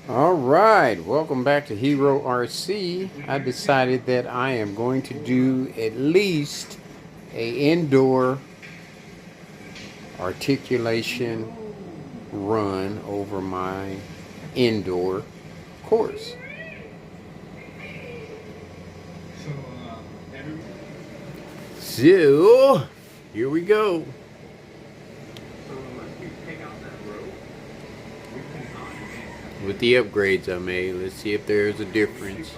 Alright, welcome back to HERORC. I decided that I am going to do at least a indoor articulation run over my indoor course. So, here we go. With the upgrades I made, let's see if there's a difference.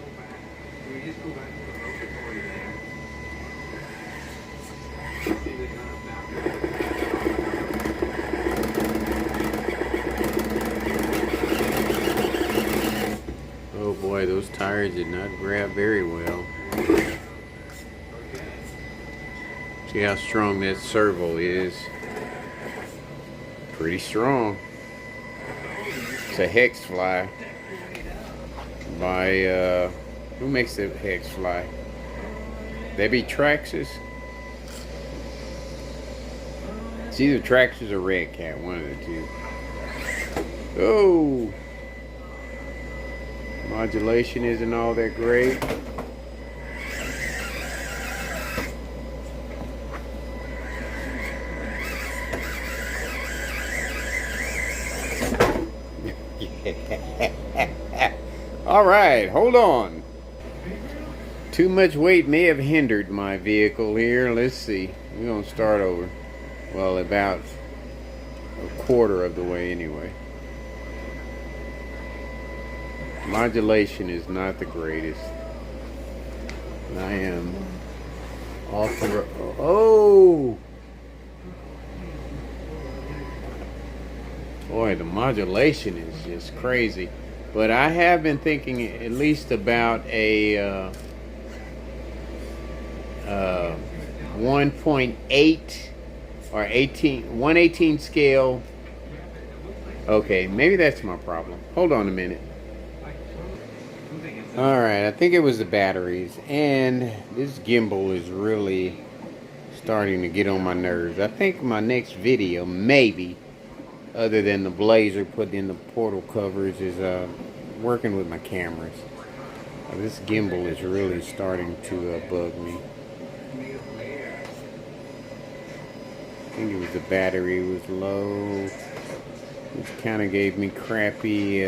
Oh boy, those tires did not grab very well. See how strong that servo is. Pretty strong. It's a hex fly by who makes the hex fly? They be Traxxas. It's either Traxxas or Red Cat, one of the two. Oh, modulation isn't all that great. All right, hold on. Too much weight may have hindered my vehicle here. Let's see. We're going to start over. Well, about a quarter of the way anyway. Modulation is not the greatest. I am off the road. Oh! Boy, the modulation is just crazy. But I have been thinking at least about a 1.8 or 1/18 scale. Okay, maybe that's my problem. Hold on a minute. Alright, I think it was the batteries. And this gimbal is really starting to get on my nerves. I think my next video, maybe, other than the blazer put in the portal covers, is working with my cameras. This gimbal is really starting to bug me. I think it was the battery was low, which kind of gave me crappy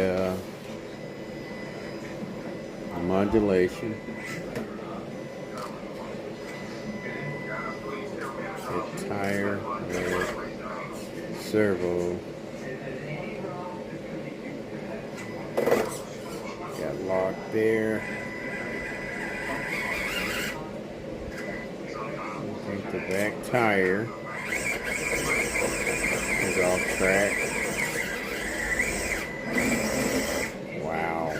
modulation. The tire, servo. Got locked there. I think the back tire is off track. Wow.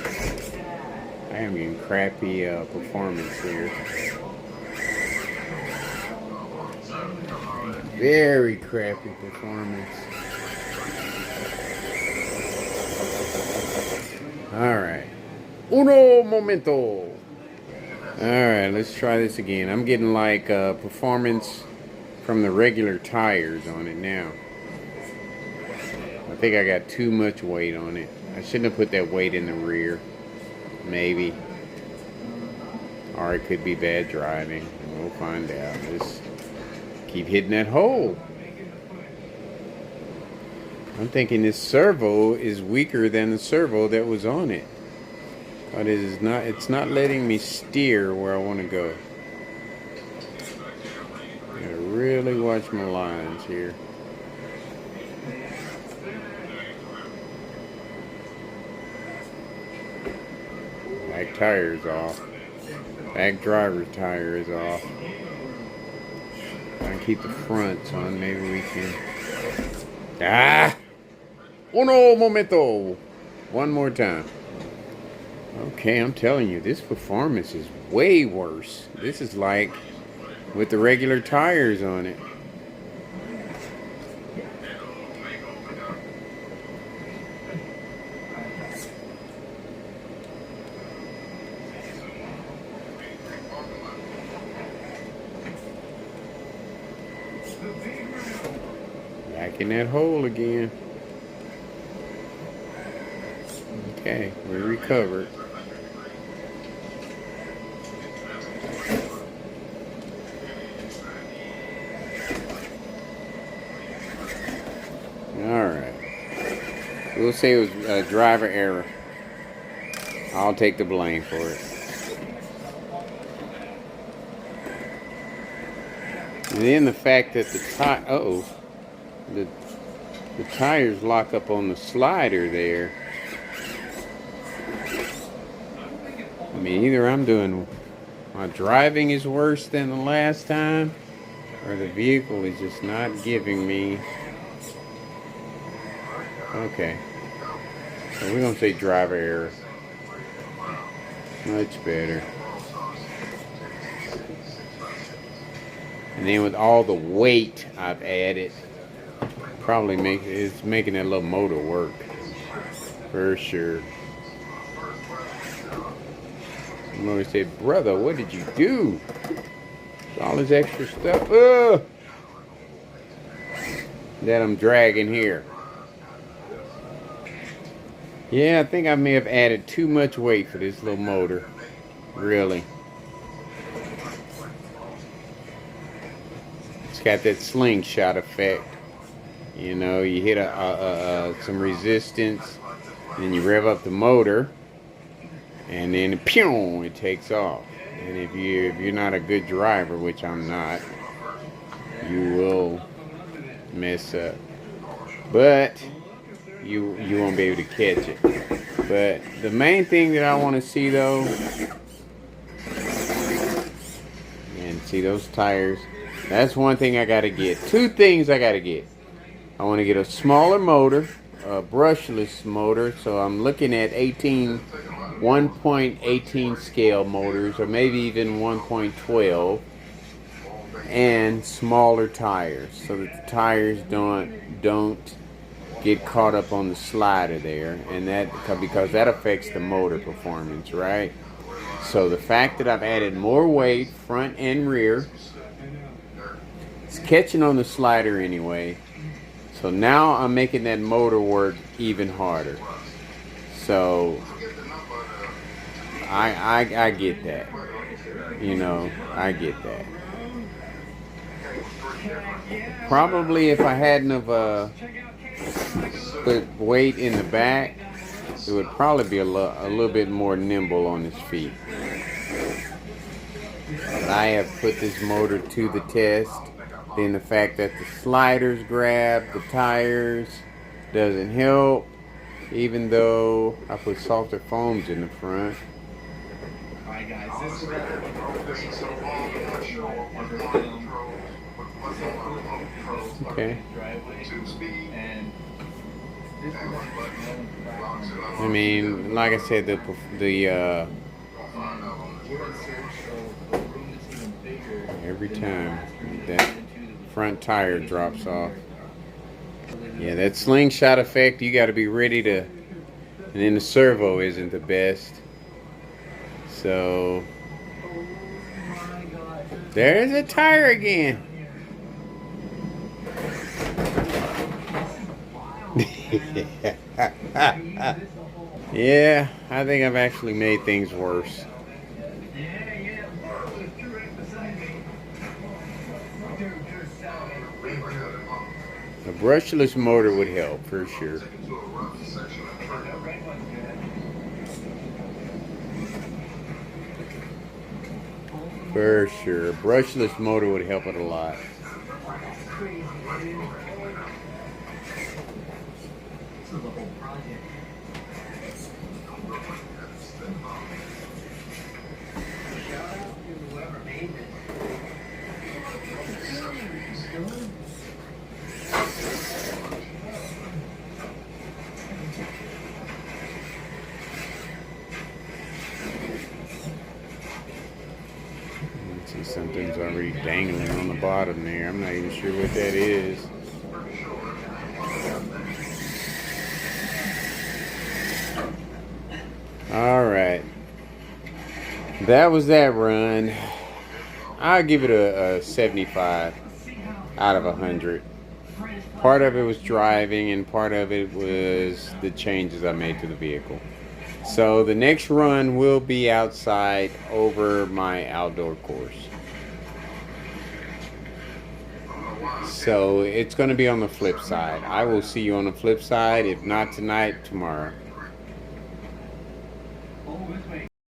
I am getting crappy performance here. Very crappy performance. Alright. Uno momento. Alright, let's try this again. I'm getting like performance from the regular tires on it now. I think I got too much weight on it. I shouldn't have put that weight in the rear. Maybe. Or it could be bad driving. We'll find out. Just keep hitting that hole. I'm thinking this servo is weaker than the servo that was on it. But it is not, it's not letting me steer where I want to go. Gotta really watch my lines here. Back tire is off. Back driver's tire is off. If I can keep the fronts on, maybe we can. Ah! Uno momento! One more time. Okay, I'm telling you, this performance is way worse. This is like with the regular tires on it. Back in that hole again. Okay, we recovered. Alright. We'll say it was a driver error. I'll take the blame for it. And then the fact that the tires lock up on the slider there. I mean, either my driving is worse than the last time, or the vehicle is just not giving me. Okay. So we're going to say driver error. Much better. And then with all the weight I've added, probably it's making that little motor work. For sure. I'm going to say, brother, what did you do? All this extra stuff that I'm dragging here. Yeah, I think I may have added too much weight for this little motor. Really. It's got that slingshot effect. You know, you hit some resistance, then you rev up the motor, and then pew, it takes off. And if you're not a good driver, which I'm not, you will mess up. But you won't be able to catch it. But the main thing that I want to see though, and see those tires, that's one thing I got to get. Two things I got to get. I want to get a smaller motor, a brushless motor. So I'm looking at 1.18 scale motors, or maybe even 1.12, and smaller tires, so that the tires don't get caught up on the slider there, and because that affects the motor performance, right? So the fact that I've added more weight front and rear, it's catching on the slider anyway. So now I'm making that motor work even harder. So I get that. You know, I get that. Probably if I hadn't have put weight in the back, it would probably be a little bit more nimble on his feet. But I have put this motor to the test. Then the fact that the sliders grab the tires doesn't help, even though I put softer foams in the front. Alright guys, okay. I mean, like I said, every time that front tire drops off. Yeah, that slingshot effect, you got to be ready to, and then the servo isn't the best. So, there's a tire again. Yeah, I think I've actually made things worse. A brushless motor would help for sure. For sure, a brushless motor would help it a lot. See, something's already dangling on the bottom there. I'm not even sure what that is. Alright. That was that run. I'll give it a 75 out of 100. Part of it was driving, and part of it was the changes I made to the vehicle. So the next run will be outside over my outdoor course. So it's going to be on the flip side. I will see you on the flip side. If not tonight, tomorrow.